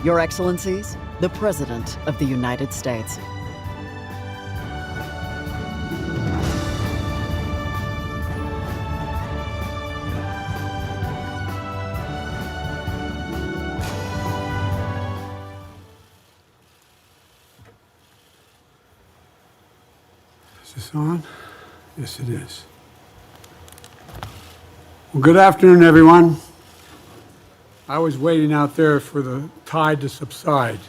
Your Excellencies, the President of the United States. Is this on? Yes, it is. Well, good afternoon, everyone. I was waiting out there for the tide to subside.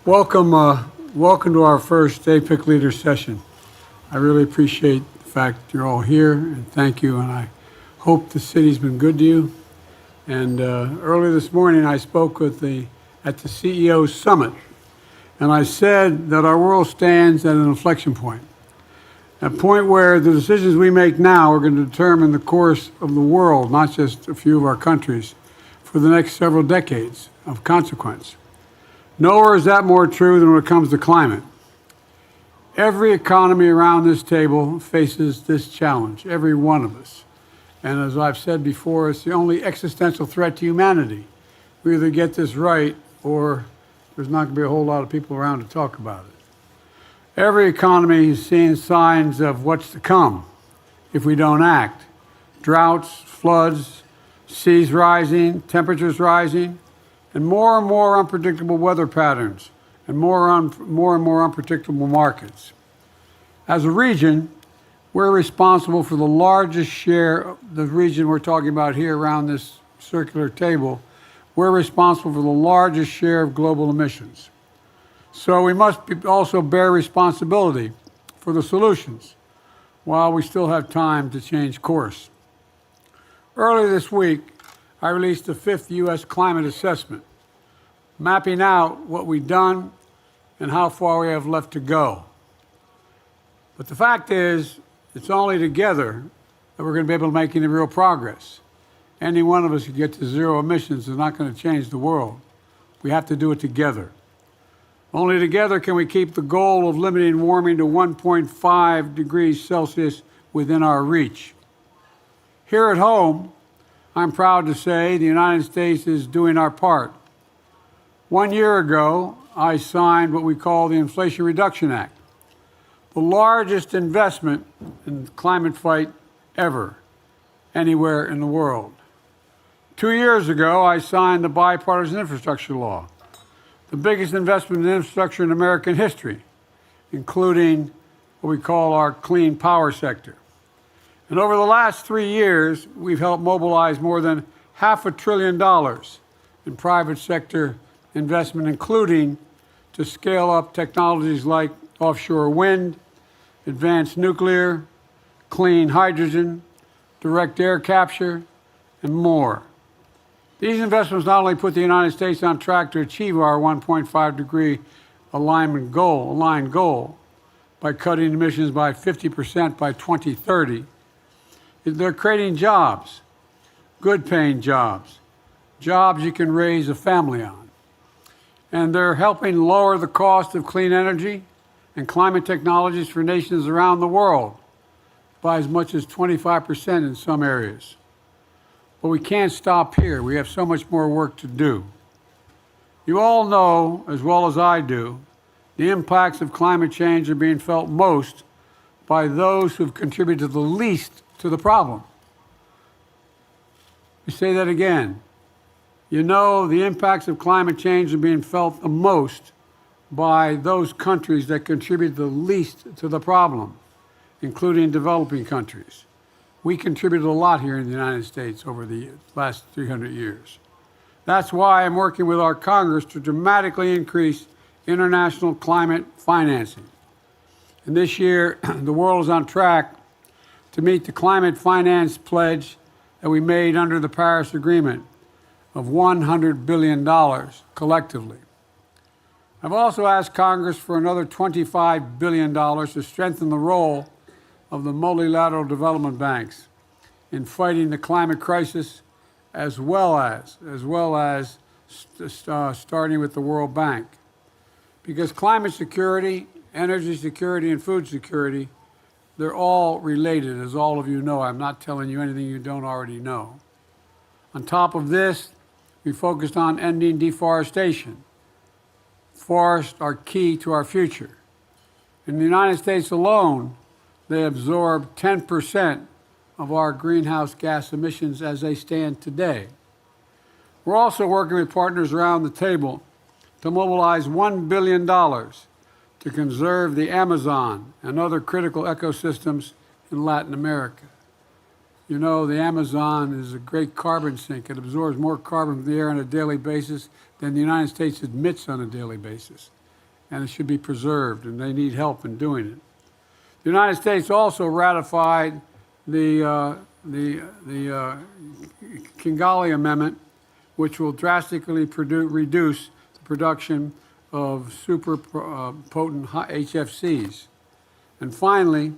Welcome to our first APEC Leader Session. I really appreciate the fact that you're all here, and thank you, and I hope the city's been good to you. And earlier this morning, I spoke at the CEO Summit, and I said that our world stands at an inflection point. A point where the decisions we make now are going to determine the course of the world, not just a few of our countries, for the next several decades of consequence. Nowhere is that more true than when it comes to climate. Every economy around this table faces this challenge, every one of us. And as I've said before, it's the only existential threat to humanity. We either get this right or there's not going to be a whole lot of people around to talk about it. Every economy is seeing signs of what's to come if we don't act. Droughts, floods, seas rising, temperatures rising, and more unpredictable weather patterns, and more and more unpredictable markets. As a region, we're responsible for the largest share, the region we're talking about here around this circular table, we're responsible for the largest share of global emissions. So we must also bear responsibility for the solutions while we still have time to change course. Earlier this week, I released the 5th U.S. Climate Assessment, mapping out what we've done and how far we have left to go. But the fact is, it's only together that we're going to be able to make any real progress. Any one of us who get to zero emissions is not going to change the world. We have to do it together. Only together can we keep the goal of limiting warming to 1.5 degrees Celsius within our reach. Here at home, I'm proud to say the United States is doing our part. 1 year ago, I signed what we call the Inflation Reduction Act, the largest investment in the climate fight ever, anywhere in the world. 2 years ago, I signed the Bipartisan Infrastructure Law, the biggest investment in infrastructure in American history, including what we call our clean power sector. And over the last 3 years, we've helped mobilize more than $500 billion in private sector investment, including to scale up technologies like offshore wind, advanced nuclear, clean hydrogen, direct air capture, and more. These investments not only put the United States on track to achieve our 1.5 degree aligned goal by cutting emissions by 50% by 2030, they're creating jobs, good paying jobs, jobs you can raise a family on. And they're helping lower the cost of clean energy and climate technologies for nations around the world by as much as 25% in some areas. But we can't stop here. We have so much more work to do. You all know, as well as I do, the impacts of climate change are being felt most by those who've contributed the least to the problem. Let me say that again. You know the impacts of climate change are being felt the most by those countries that contribute the least to the problem, including developing countries. We contributed a lot here in the United States over the last 300 years. That's why I'm working with our Congress to dramatically increase international climate financing. And this year, the world is on track to meet the climate finance pledge that we made under the Paris Agreement of $100 billion collectively. I've also asked Congress for another $25 billion to strengthen the role of the multilateral development banks in fighting the climate crisis, as well as starting with the World Bank. Because climate security, energy security, and food security, they're all related, as all of you know. I'm not telling you anything you don't already know. On top of this, we We focused on ending deforestation. Forests are key to our future. In the United States alone, they absorb 10% of our greenhouse gas emissions as they stand today. We're also working with partners around the table to mobilize $1 billion to conserve the Amazon and other critical ecosystems in Latin America. You know, the Amazon is a great carbon sink. It absorbs more carbon from the air on a daily basis than the United States emits on a daily basis. And it should be preserved, and they need help in doing it. The United States also ratified the Kigali Amendment, which will drastically reduce the production of super potent HFCs. And finally,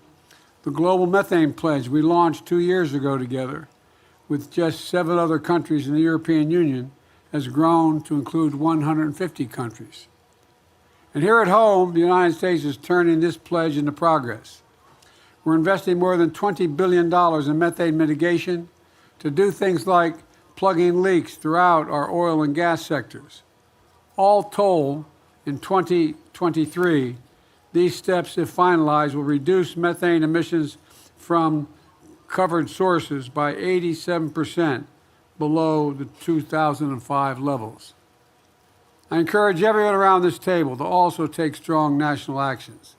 the Global Methane Pledge we launched 2 years ago together with just 7 other countries in the European Union has grown to include 150 countries. And here at home, the United States is turning this pledge into progress. We're investing more than $20 billion in methane mitigation to do things like plugging leaks throughout our oil and gas sectors. All told, in 2023, these steps, if finalized, will reduce methane emissions from covered sources by 87% below the 2005 levels. I encourage everyone around this table to also take strong national actions,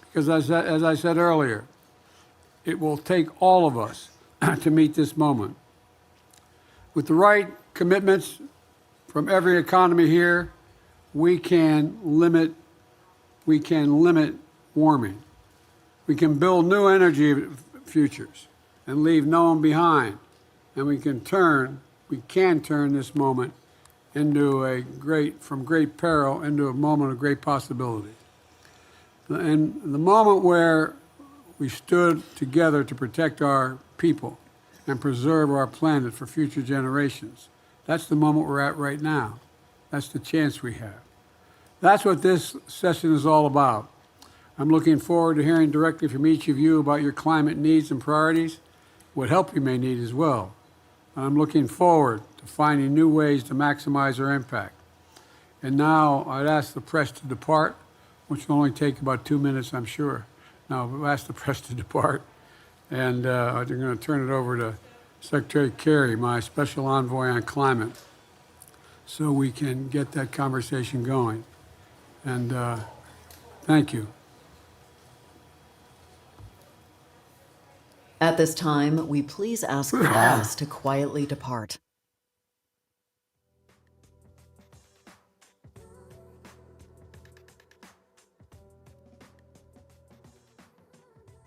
because as I said earlier, it will take all of us to meet this moment. With the right commitments from every economy here, we can limit warming. We can build new energy futures and leave no one behind. And we can turn this moment into from great peril into a moment of great possibility. And the moment where we stood together to protect our people and preserve our planet for future generations, that's the moment we're at right now. That's the chance we have. That's what this session is all about. I'm looking forward to hearing directly from each of you about your climate needs and priorities, what help you may need as well. And I'm looking forward to finding new ways to maximize our impact. And now I'd ask the press to depart, which will only take about 2 minutes, I'm sure. Now, I'll ask the press to depart, and I'm going to turn it over to Secretary Kerry, my special envoy on climate, so we can get that conversation going. And thank you. At this time, we please ask the press to quietly depart.